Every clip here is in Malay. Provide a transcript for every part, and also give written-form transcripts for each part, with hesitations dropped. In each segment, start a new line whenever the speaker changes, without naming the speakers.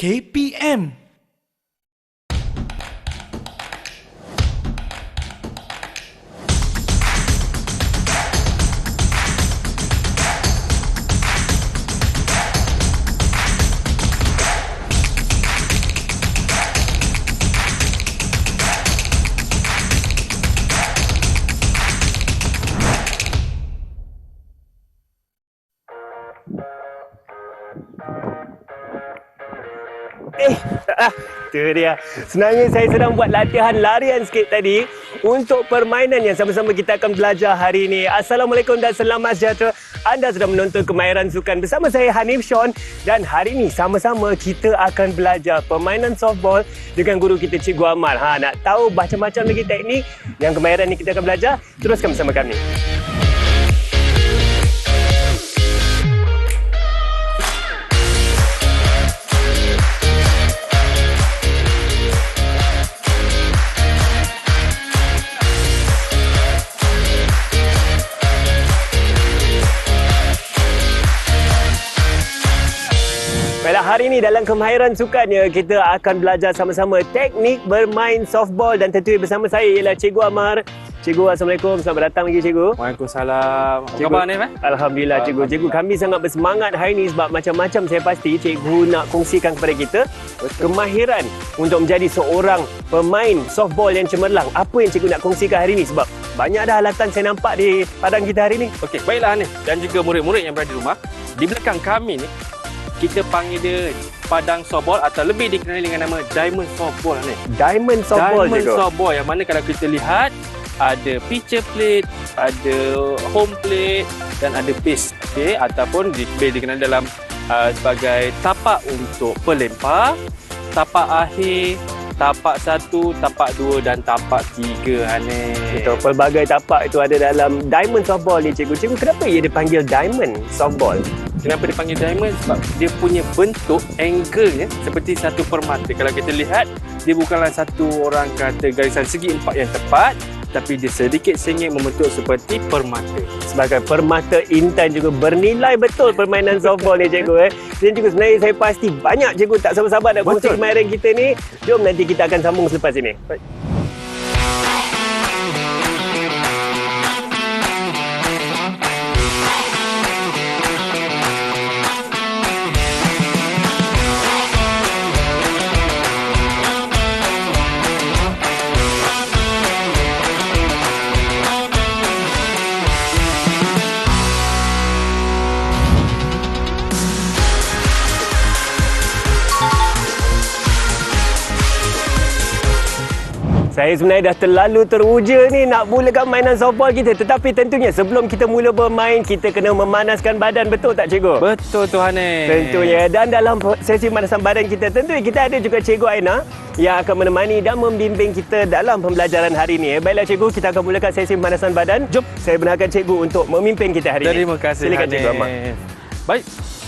KPM.
Itu dia. Sebenarnya saya sedang buat latihan larian sikit tadi untuk permainan yang sama-sama kita akan belajar hari ini. Assalamualaikum dan selamat sejahtera. Anda sedang menonton Kemahiran Sukan bersama saya Hanif Sean, dan hari ini sama-sama kita akan belajar permainan softball dengan guru kita Cikgu Amal. Nak tahu macam-macam lagi teknik yang kemahiran ni kita akan belajar? Teruskan bersama kami. Baiklah, hari ini dalam Kemahiran Sukan kita akan belajar sama-sama teknik bermain softball, dan tentu bersama saya ialah Cikgu Amar. Cikgu, Assalamualaikum. Selamat datang lagi, Cikgu.
Waalaikumsalam. Apa khabar, Hanif?
Alhamdulillah, Cikgu. Cikgu, kami sangat bersemangat hari ini sebab macam-macam saya pasti Cikgu nak kongsikan kepada kita. Kemahiran untuk menjadi seorang pemain softball yang cemerlang. Apa yang Cikgu nak kongsikan hari ini? Sebab banyak dah alatan saya nampak di padang kita hari ini.
Okey, baiklah Hanif dan juga murid-murid yang berada di rumah. Di belakang kami ni, kita panggil dia padang softball atau lebih dikenali dengan nama diamond softball ni.
Diamond softball,
diamond
Cikgu.
softball yang mana kalau kita lihat ada pitcher plate, ada home plate dan ada base. Okey, ataupun lebih dikenali dalam sebagai tapak untuk pelempar, tapak akhir, tapak 1, tapak 2 dan tapak 3, Hanif.
Betul, pelbagai tapak itu ada dalam diamond softball ni, Cikgu. Cikgu, kenapa ia dipanggil diamond softball?
Kenapa dipanggil diamond? Sebab dia punya bentuk, angle-nya seperti satu permata. Kalau kita lihat, dia bukanlah satu orang kata garisan segi empat yang tepat, tapi dia sedikit sengit membentuk seperti permata.
Sebagai permata intan juga bernilai betul permainan softball ni, Cikgu. Dan juga sebenarnya saya pasti banyak Cikgu tak sabar-sabar nak kongsi kemahiran kita ni. Jom nanti kita akan sambung selepas ini. Baik. Saya sebenarnya dah terlalu teruja ni nak mulakan mainan softball kita. Tetapi tentunya sebelum kita mula bermain, kita kena memanaskan badan. Betul tak, Cikgu?
Betul tu, Hanif.
Tentunya. Dan dalam sesi pemanasan badan kita, tentunya kita ada juga Cikgu Aina yang akan menemani dan membimbing kita dalam pembelajaran hari ini. Baiklah, Cikgu, kita akan mulakan sesi pemanasan badan. Jom, saya benarkan Cikgu untuk memimpin kita hari ini.
Terima kasih,
Silakan,
Hanif.
Cikgu Ahmad.
Baik,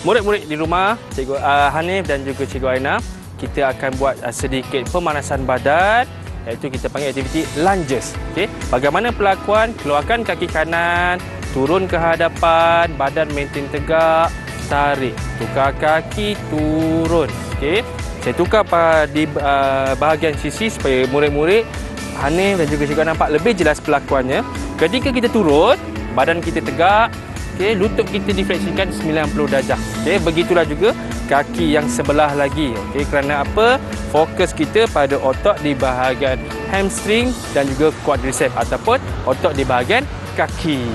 murid-murid di rumah, Cikgu Hanif dan juga Cikgu Aina, kita akan buat sedikit pemanasan badan, iaitu kita panggil aktiviti lunges. Okey, bagaimana perlakuan? Keluarkan kaki kanan, turun ke hadapan, badan maintain tegak, tarik, tukar kaki, turun. Okey, saya tukar di bahagian sisi supaya murid-murid Hanif dan juga Cikgu nampak lebih jelas perlakuannya. Ketika kita turun, badan kita tegak. Okey, lutut kita difleksikan 90 darjah. Okey, begitulah juga kaki yang sebelah lagi. Okey, kerana apa? Fokus kita pada otot di bahagian hamstring dan juga quadriceps ataupun otot di bahagian kaki.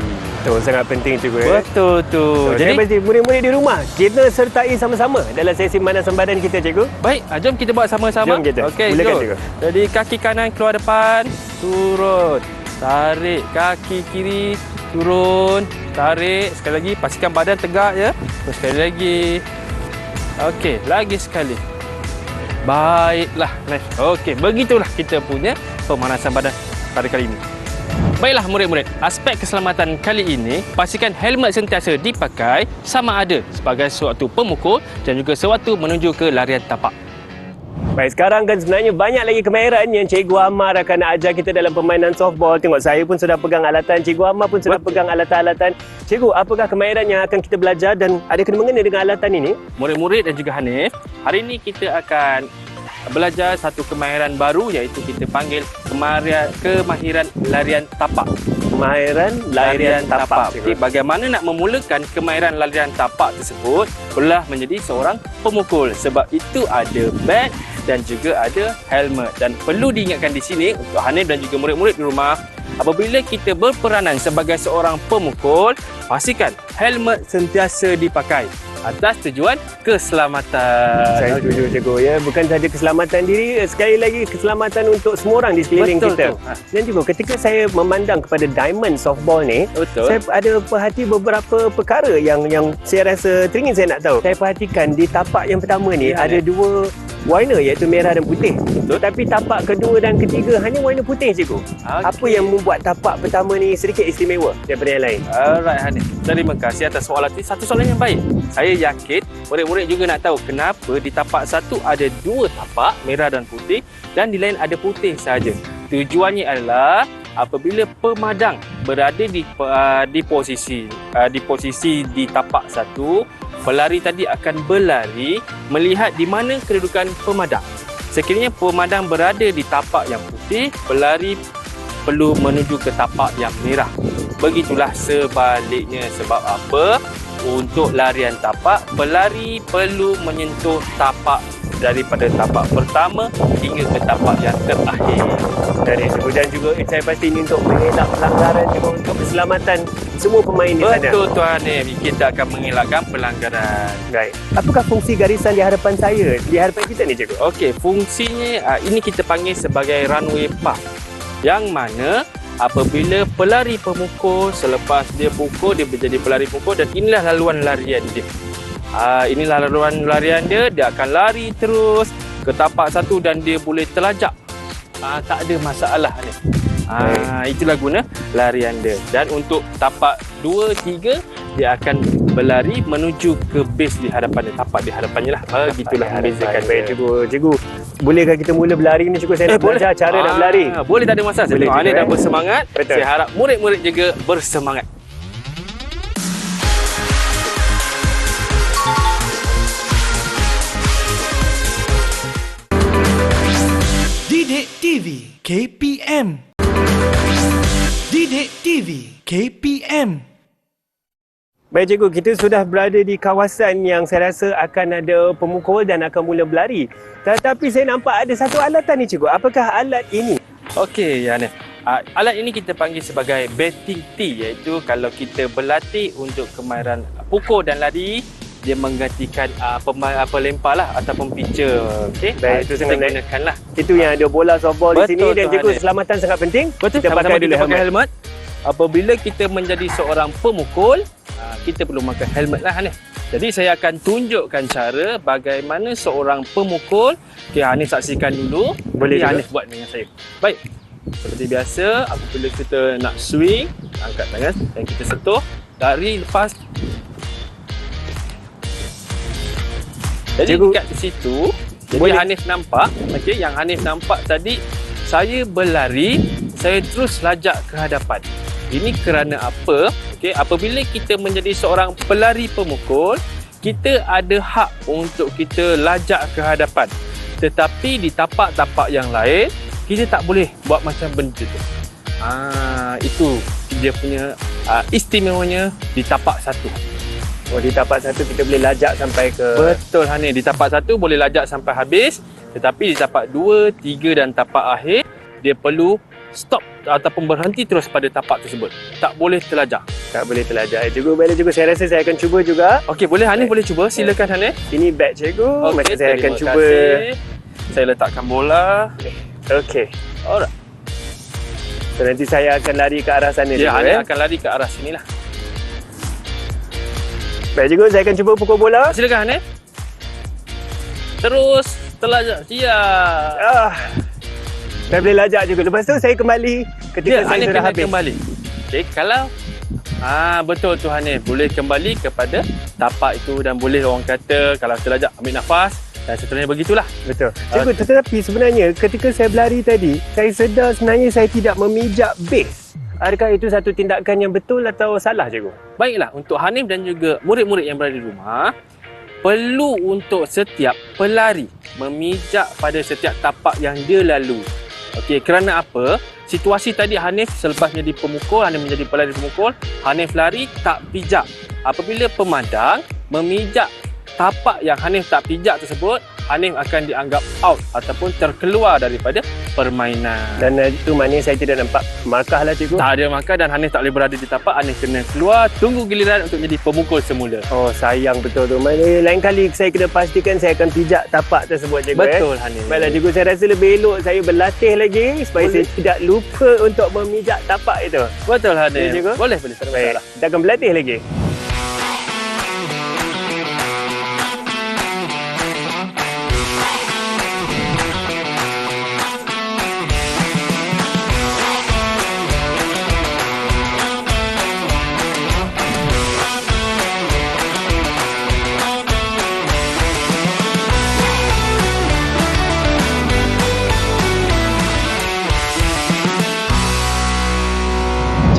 Itu sangat penting, Cikgu.
Betul tu.
Jadi pasti murid-murid di rumah kita sertai sama-sama dalam sesi pemanasan badan kita, Cikgu.
Baik, jom kita buat sama-sama.
Jom kita.
Okey,
Mulakan,
jom.
Cikgu.
Jadi kaki kanan keluar depan, turun, tarik, kaki kiri, turun, tarik. Sekali lagi, pastikan badan tegak ya. Terus sekali lagi. Okey, lagi sekali. Baiklah. Okey, begitulah kita punya pemanasan badan pada kali ini. Baiklah murid-murid, aspek keselamatan kali ini, pastikan helmet sentiasa dipakai sama ada sebagai suatu pemukul dan juga sewaktu menuju ke larian tapak.
Baik, sekarang kan sebenarnya banyak lagi kemahiran yang Cikgu Amar akan ajar kita dalam permainan softball. Tengok saya pun sudah pegang alatan, Cikgu Amar pun sudah pegang alatan-alatan. Cikgu, apakah kemahiran yang akan kita belajar dan ada kena mengena dengan alatan ini?
Murid-murid dan juga Hanif, hari ini kita akan belajar satu kemahiran baru iaitu kita panggil kemahiran larian tapak.
Kemahiran larian tapak.
Okey, bagaimana nak memulakan kemahiran larian tapak tersebut? Perlulah menjadi seorang pemukul. Sebab itu ada bat dan juga ada helmet. Dan perlu diingatkan di sini untuk Hanif dan juga murid-murid di rumah, apabila kita berperanan sebagai seorang pemukul, pastikan helmet sentiasa dipakai atas tujuan keselamatan.
Saya setuju, Cikgu. Ya, bukan sahaja keselamatan diri, sekali lagi keselamatan untuk semua orang di sekeliling kita. Dan juga ketika saya memandang kepada diamond softball ni, saya ada perhati beberapa perkara yang saya rasa teringin saya nak tahu. Saya perhatikan di tapak yang pertama ni ada dua warna iaitu merah dan putih. Tapi tapak kedua dan ketiga hanya warna putih, Cikgu. Apa yang membuat tapak pertama ni sedikit istimewa daripada yang lain?
Alright, Hanif. Terima kasih atas soalan ini. Satu soalan yang baik. Saya yakin murid-murid juga nak tahu kenapa di tapak satu ada dua tapak, merah dan putih, dan di lain ada putih sahaja. Tujuannya adalah apabila pemadang berada di posisi di tapak satu, pelari tadi akan berlari melihat di mana kedudukan pemadang. Sekiranya pemadang berada di tapak yang putih, pelari perlu menuju ke tapak yang merah. Begitulah sebaliknya. Sebab apa? Untuk larian tapak, pelari perlu menyentuh tapak daripada tapak pertama hingga ke tapak yang terakhir.
Dari Cikgu, dan juga saya pasti ini untuk mengelak pelanggaran juga untuk keselamatan semua pemain di sana.
Betul Tuan Hanif, kita akan mengelakkan pelanggaran.
Baik. Apakah fungsi garisan di hadapan saya, di hadapan kita ni, Cikgu?
Okey, fungsinya ini kita panggil sebagai runway path. Yang mana apabila pelari pemukul, selepas dia pukul, dia menjadi pelari pukul, dan inilah laluan larian dia. Inilah laluan larian dia. Dia akan lari terus ke tapak satu dan dia boleh terlajak. Tak ada masalah ni. Itulah guna larian dia. Dan untuk tapak 2, 3, dia akan berlari menuju ke base di hadapan dia. Tapak di hadapannya lah. Begitulah membezakan.
Baik, Cikgu. Bolehkah kita mula berlari ni, Cikgu? Saya nak belajar cara nak berlari.
Boleh, tak ada masalah. Saya tengok Hanif dah bersemangat.
Betul.
Saya harap murid-murid juga bersemangat.
Didik TV KPM. Didik TV KPM.
Baik, Cikgu, kita sudah berada di kawasan yang saya rasa akan ada pemukul dan akan mula berlari. Tetapi saya nampak ada satu alatan ni, Cikgu. Apakah alat ini?
Okey, Hanif. Alat ini kita panggil sebagai batting tee, iaitu kalau kita berlatih untuk kemahiran pukul dan lari, dia menggantikan pelempar lah ataupun pitcher. Okey,
Baik, itu
kita
sangat
gunakanlah.
Itu yang ada bola softball di sini, dan Cikgu, keselamatan sangat penting.
Betul,
kita pakai dulu helmet.
Apabila kita menjadi seorang pemukul, kita perlu pakai helmet lah, Hanif. Jadi saya akan tunjukkan cara bagaimana seorang pemukul. Okey, Hanif saksikan dulu.
Boleh,
Hanif buat dengan saya. Baik. Seperti biasa, apabila kita nak swing, angkat tangan dan kita sentuh, lari, lepas. Jadi
Cikgu,
dekat situ, jadi
boleh.
Hanif nampak, okey, yang Hanif nampak tadi, saya berlari, saya terus lajak ke hadapan. Ini kerana apa? Okey, apabila kita menjadi seorang pelari pemukul, kita ada hak untuk kita lajak ke hadapan. Tetapi di tapak-tapak yang lain, kita tak boleh buat macam benda tu. Itu dia punya istimewanya di tapak satu.
Oh, di tapak satu kita boleh lajak sampai ke...
Betul, Hanif. Di tapak satu boleh lajak sampai habis. Tetapi di tapak 2, 3 dan tapak akhir, dia perlu stop ataupun berhenti terus pada tapak tersebut. Tak boleh terlajak.
Tak boleh terlajak. Cikgu, baiklah, Cikgu. Saya rasa saya akan cuba juga.
Okey, boleh Hanif boleh cuba. Silakan Hanif.
Ini bat, Cikgu. Maka saya akan
terima
cuba.
kasih. Saya letakkan bola.
Okey.
Alright.
So, nanti saya akan lari ke arah sana,
Ya,
Cikgu.
Hanif akan lari ke arah sinilah.
Baik, Cikgu. Saya akan cuba pukul bola.
Silakan Hanif. Terus terlajak. Siap.
Saya boleh lajak juga. Lepas tu saya kembali ketika saya
Hanif
sudah
kena
habis.
kembali. Okey, kalau betul tu Hanif, boleh kembali kepada tapak itu dan boleh orang kata kalau terlajak ambil nafas dan seterusnya begitulah.
Betul. Cikgu, tetapi sebenarnya ketika saya berlari tadi, saya sedar sebenarnya saya tidak memijak base. Adakah itu satu tindakan yang betul atau salah, cikgu?
Baiklah, untuk Hanif dan juga murid-murid yang berada di rumah, perlu untuk setiap pelari memijak pada setiap tapak yang dia lalui. Okey, kerana apa? Situasi tadi Hanif selepas menjadi pemukul, Hanif menjadi pelari pemukul, Hanif lari tak pijak. Apabila pemandang memijak tapak yang Hanif tak pijak tersebut, Hanif akan dianggap out ataupun terkeluar daripada permainan.
Dan itu maknanya saya tidak nampak markah lah, cikgu.
Tak ada markah dan Hanif tak boleh berada di tapak. Hanif kena keluar, tunggu giliran untuk jadi pemukul semula.
Oh, sayang betul tu. Maknanya lain kali saya kena pastikan saya akan pijak tapak tersebut, cikgu.
Betul, Hanif.
Baiklah, cikgu, saya rasa lebih elok saya berlatih lagi supaya saya tidak lupa untuk memijak tapak itu.
Betul, Hanif.
Ya, cikgu?
Boleh, tak ada
Baik,
masalah.
kita akan berlatih lagi.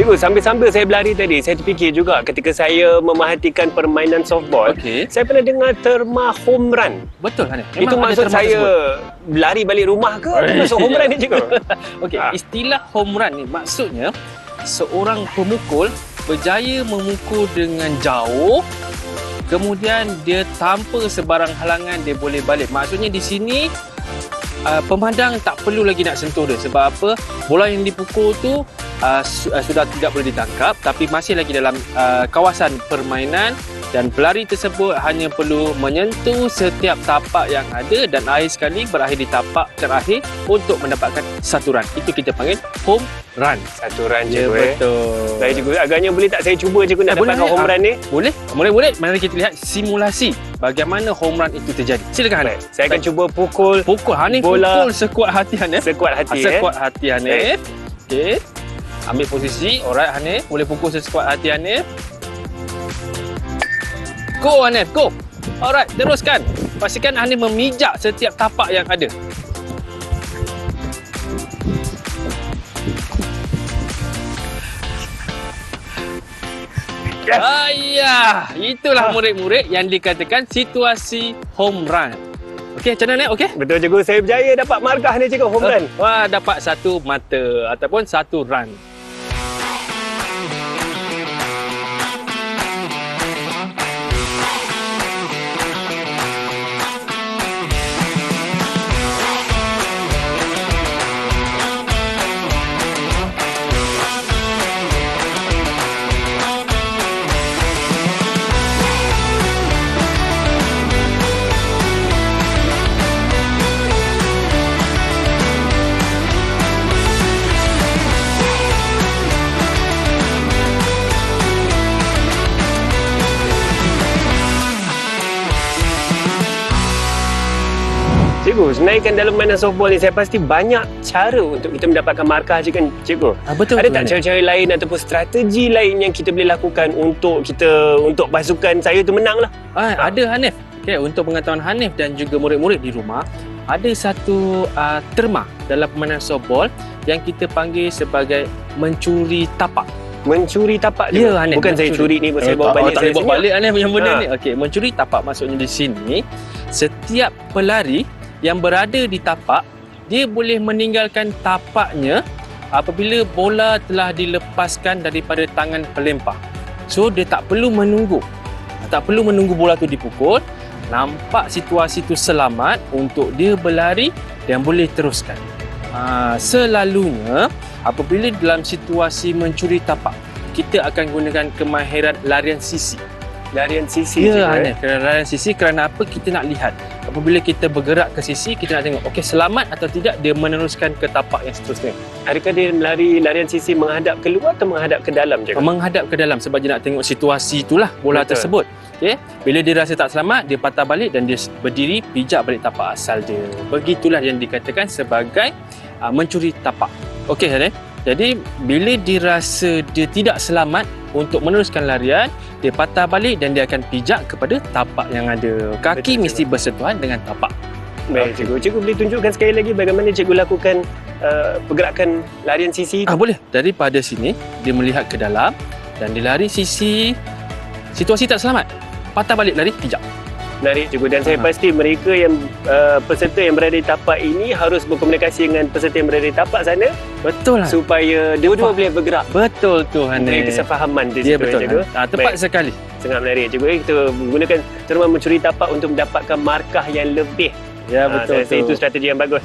Cikgu, sambil-sambil saya berlari tadi, saya terfikir juga ketika saya memerhatikan permainan softball,
Okey.
saya pernah dengar terma home run.
Betul, Hanif.
Itu maksud saya lari balik rumah ke? Atau maksud home run ni, cikgu?
Okey, istilah home run ni maksudnya seorang pemukul berjaya memukul dengan jauh, kemudian dia tanpa sebarang halangan dia boleh balik. Maksudnya di sini pemandang tak perlu lagi nak sentuh dia. Sebab apa? Bola yang dipukul tu sudah tidak boleh ditangkap, tapi masih lagi dalam kawasan permainan dan pelari tersebut hanya perlu menyentuh setiap tapak yang ada dan akhir sekali berakhir di tapak terakhir untuk mendapatkan satu run. Itu kita panggil home run.
Satu run,
Ya,
cikgu.
betul.
Baik, cikgu. Agaknya boleh tak saya cuba, cikgu, nak
Boleh,
dapatkan home run ni?
Boleh. Murid-murid, mari kita lihat simulasi bagaimana home run itu terjadi. Silakan, Hanif.
Saya akan cuba pukul
Hanif
bola
pukul sekuat hati, Hanif.
sekuat hati.
Sekuat hati, Hanif. Okey. Ambil posisi. Alright, Hanif. Boleh pukul sekuat hati, Hanif. Go, Hanif. Go. Alright, teruskan. Pastikan Hanif memijak setiap tapak yang ada.
Yes.
Ayah, itulah murid-murid yang dikatakan situasi home run. Okey, macam mana, Nek? Okey?
Betul, cikgu. Saya berjaya dapat markah ni, cikgu. Home run.
Wah, dapat satu mata ataupun satu run.
Cikgu, sebenarnya kan dalam mainan softball ni saya pasti banyak cara untuk kita mendapatkan markah, cikgu.
Betul.
Ada tak cara-cara lain ataupun strategi lain yang kita boleh lakukan untuk pasukan saya tu menang lah?
Ada, Hanif. Okey, untuk pengetahuan Hanif dan juga murid-murid di rumah, ada satu terma dalam permainan softball yang kita panggil sebagai mencuri tapak.
Mencuri tapak
Ya,
juga?
Hanif.
Bukan saya curi ni, saya bawa balik.
Tak
saya
boleh bawa
senyap.
balik, Hanif, yang benda ni. Okey, mencuri tapak maksudnya di sini, setiap pelari yang berada di tapak, dia boleh meninggalkan tapaknya apabila bola telah dilepaskan daripada tangan pelempar. So, dia tak perlu menunggu. Tak perlu menunggu bola tu dipukul. Nampak situasi tu selamat untuk dia berlari dan boleh teruskan. Selalunya, apabila dalam situasi mencuri tapak, kita akan gunakan kemahiran larian sisi.
Larian sisi,
Ya,
cikgu.
Hanif. Larian sisi kerana apa? Kita nak lihat. Apabila kita bergerak ke sisi, kita nak tengok, okey, selamat atau tidak dia meneruskan ke tapak yang seterusnya.
Adakah dia larian sisi menghadap keluar atau menghadap ke dalam, cikgu?
Menghadap ke dalam sebab dia nak tengok situasi itulah bola
Betul.
tersebut. Okey, bila dia rasa tak selamat, dia patah balik dan dia berdiri pijak balik tapak asal dia. Begitulah yang dikatakan sebagai mencuri tapak. Okey, Hanif. Jadi bila dirasa dia tidak selamat untuk meneruskan larian, dia patah balik dan dia akan pijak kepada tapak yang ada. Kaki
Betul,
mesti bersentuhan dengan tapak.
Baik, cikgu. Cikgu boleh tunjukkan sekali lagi bagaimana cikgu lakukan pergerakan larian sisi itu?
Boleh. Daripada sini, dia melihat ke dalam dan dia lari sisi situasi tak selamat. Patah balik lari, pijak.
Menarik, cikgu. Dan saya pasti mereka yang peserta yang berada di tapak ini harus berkomunikasi dengan peserta yang berada di tapak sana.
Betul lah.
Supaya dua-dua boleh bergerak.
Betul tu,
Boleh
Hanif.
kesefahaman di
Ya,
situ,
betul.
cikgu.
Tepat
Baik.
sekali.
Sangat menarik, cikgu. Kita menggunakan terma mencuri tapak untuk mendapatkan markah yang lebih.
Ya, betul
Saya rasa
tu.
itu strategi yang bagus.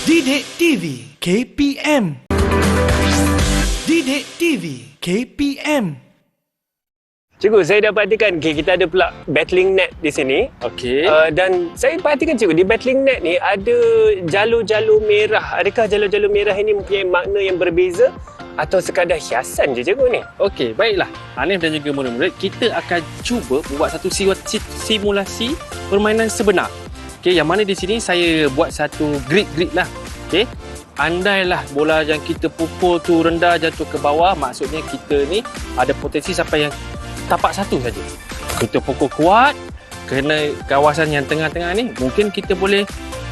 Didik TV KPM. Didik TV KPM.
Cikgu, saya dah perhatikan kita ada pula battling net di sini.
Okey.
Dan saya perhatikan, cikgu, di battling net ni ada jalur-jalur merah. Adakah jalur-jalur merah ini mempunyai makna yang berbeza atau sekadar hiasan je, cikgu ni?
Okey, baiklah. Hanif dan juga murid-murid, kita akan cuba buat satu simulasi permainan sebenar. Okey, yang mana di sini saya buat satu grid lah. Okey. Andailah bola yang kita pukul tu rendah jatuh ke bawah, maksudnya kita ni ada potensi sampai yang tapak satu saja. Kita pukul kuat kena kawasan yang tengah-tengah ni, mungkin kita boleh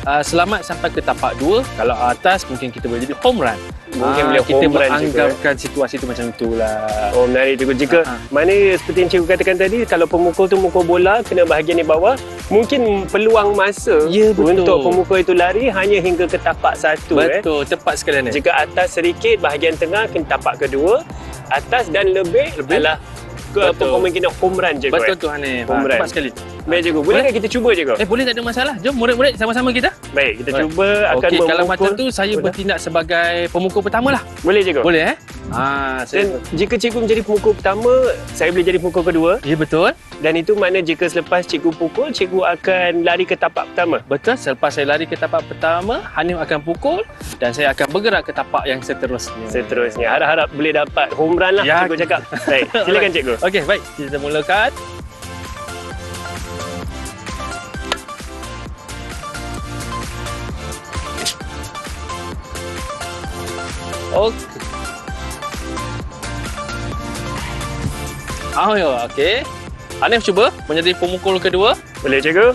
selamat sampai ke tapak 2. Kalau atas mungkin kita boleh jadi home run.
Mungkin boleh
kita
home run juga.
menganggapkan situasi tu macam itulah.
Oh, menarik, cikgu. Jika mana seperti yang cikgu katakan tadi, kalau pemukul tu mukul bola kena bahagian di bawah, mungkin peluang masa
Ya, betul.
untuk pemukul itu lari hanya hingga ke tapak 1.
Betul, tepat sekali ni.
Jika atas sedikit, bahagian tengah kena tapak kedua. Atas dan lebih adalah kemungkinan home run, cikgu.
Betul tu, Hanif.
Home run.
Tepat sekali.
Baik, cikgu. Bolehkah kita cuba, cikgu?
Boleh, tak ada masalah. Jom murid-murid sama-sama kita.
Baik, kita
Baik.
cuba akan
Okey,
memukul.
kalau macam tu saya
bola.
bertindak sebagai pemukul pertama lah.
Boleh, cikgu?
Boleh saya
Dan jika cikgu menjadi pemukul pertama, saya boleh jadi pemukul kedua.
Ya, betul.
Dan itu makna jika selepas cikgu pukul, cikgu akan lari ke tapak pertama.
Betul, selepas saya lari ke tapak pertama, Hanif akan pukul dan saya akan bergerak ke tapak yang seterusnya.
Seterusnya, harap-harap boleh dapat home run lah,
Ya.
cikgu cakap. Baik, silakan, cikgu.
Okey, baik. Kita mulakan. Okey. Okey. Hanif cuba menjadi pemukul kedua.
Boleh, cikgu?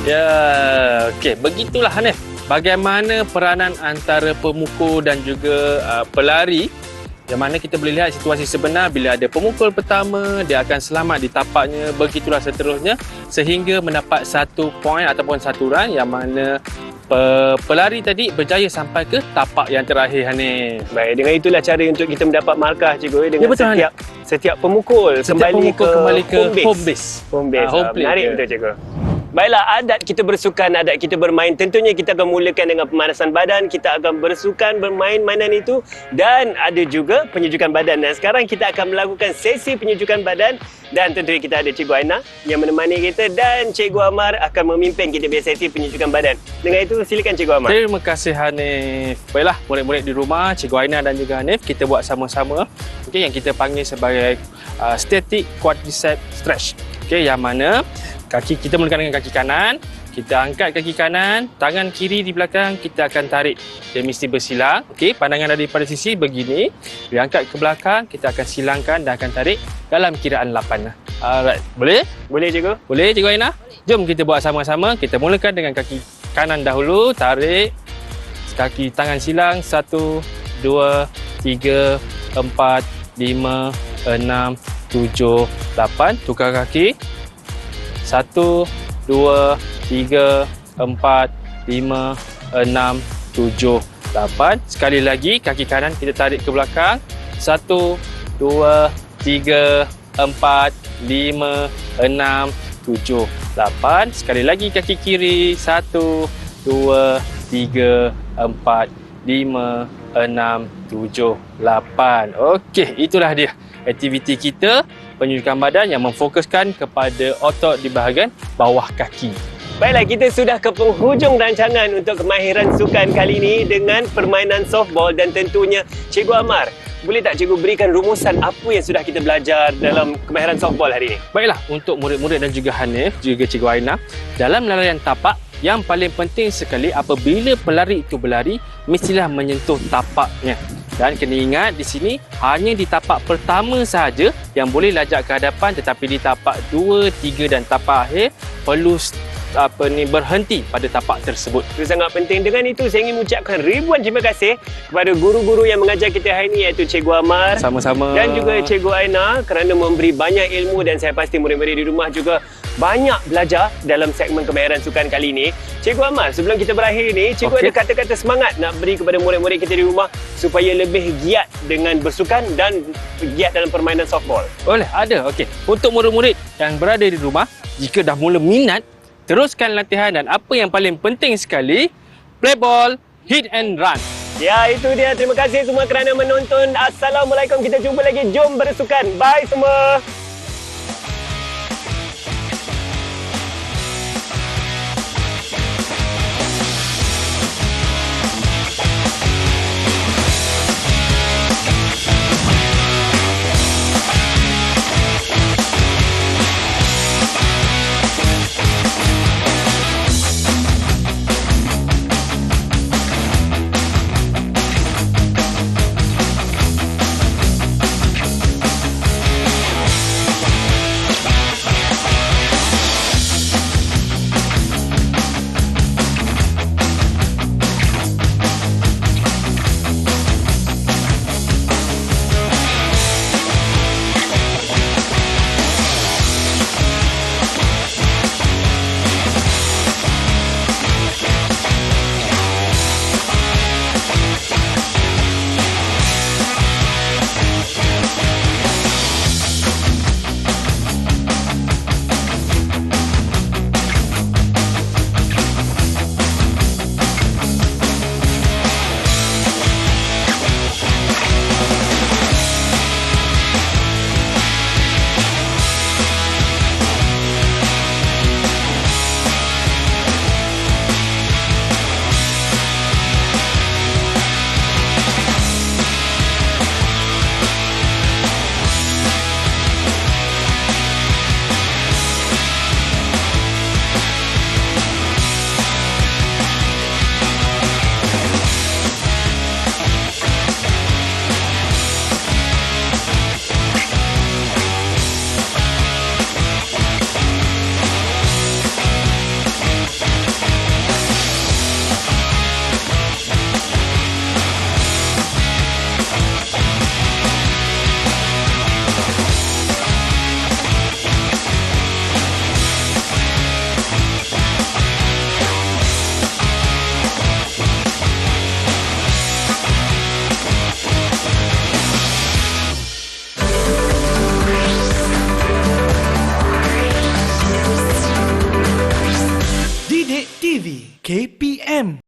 Ya, okey. Begitulah, Hanif. Bagaimana peranan antara pemukul dan juga pelari, yang mana kita boleh lihat situasi sebenar bila ada pemukul pertama, dia akan selamat di tapaknya, begitulah seterusnya sehingga mendapat 1 poin ataupun 1 run, yang mana pelari tadi berjaya sampai ke tapak yang terakhir, Hanif.
Baik, dengan itulah cara untuk kita mendapat markah, cikgu. Dengan
Ya, betul,
setiap pemukul
Setiap pemukul kembali ke home base.
Home base.
Home plate
Menarik
dia.
betul, cikgu. Baiklah, adat kita bersukan, adat kita bermain. Tentunya kita akan mulakan dengan pemanasan badan. Kita akan bersukan, bermain mainan itu. Dan ada juga penyejukan badan. Dan sekarang kita akan melakukan sesi penyejukan badan. Dan tentunya kita ada Cikgu Aina yang menemani kita. Dan Cikgu Amar akan memimpin kita punya sesi penyejukan badan. Dengan itu, silakan Cikgu Amar.
Terima kasih, Hanif. Baiklah, murid-murid di rumah, Cikgu Aina dan juga Hanif, kita buat sama-sama. Okey, yang kita panggil sebagai static quadricep stretch. Okey, yang mana kita mulakan dengan kaki kanan, kita angkat kaki kanan, tangan kiri di belakang, kita akan tarik. Dia mesti bersilang. Okey, pandangan daripada sisi begini. Dia angkat ke belakang, kita akan silangkan dan akan tarik dalam kiraan 8 lah. Alright, boleh?
Boleh, Cikgu?
Boleh, Cikgu Aina? Jom kita buat sama-sama. Kita mulakan dengan kaki kanan dahulu, tarik. Kaki tangan silang, 1, 2, 3, 4, 5, 6, 7, 8. Tukar kaki. 1, 2, 3, 4, 5, 6, 7, 8. Sekali lagi, kaki kanan kita tarik ke belakang. 1, 2, 3, 4, 5, 6, 7, 8. Sekali lagi kaki kiri. 1, 2, 3, 4, 5, 6, 7, 8. Okey, itulah dia aktiviti kita penunjukan badan yang memfokuskan kepada otot di bahagian bawah kaki.
Baiklah, kita sudah ke penghujung rancangan untuk kemahiran sukan kali ini dengan permainan softball dan tentunya Cikgu Amar, boleh tak cikgu berikan rumusan apa yang sudah kita belajar dalam kemahiran softball hari ini?
Baiklah, untuk murid-murid dan juga Hanif, juga Cikgu Aina, dalam larian tapak, yang paling penting sekali apabila pelari itu berlari, mestilah menyentuh tapaknya. Dan kena ingat di sini hanya di tapak pertama sahaja yang boleh lajak ke hadapan, tetapi di tapak 2, 3 dan tapak akhir perlu berhenti pada tapak tersebut.
Itu sangat penting. Dengan itu saya ingin mengucapkan ribuan terima kasih kepada guru-guru yang mengajar kita hari ini, iaitu Cikgu Amar
Sama-sama.
dan juga Cikgu Aina, kerana memberi banyak ilmu dan saya pasti murid-murid di rumah juga banyak belajar dalam segmen kemahiran sukan kali ini. Cikgu Amar, sebelum kita berakhir ini, cikgu ada kata-kata semangat nak beri kepada murid-murid kita di rumah supaya lebih giat dengan bersukan dan giat dalam permainan softball?
Boleh, ada. Okey. Untuk murid-murid yang berada di rumah, jika dah mula minat, teruskan latihan dan apa yang paling penting sekali, play ball, hit and run.
Ya, itu dia. Terima kasih semua kerana menonton. Assalamualaikum. Kita jumpa lagi. Jom bersukan. Bye semua.
Didik TV KPM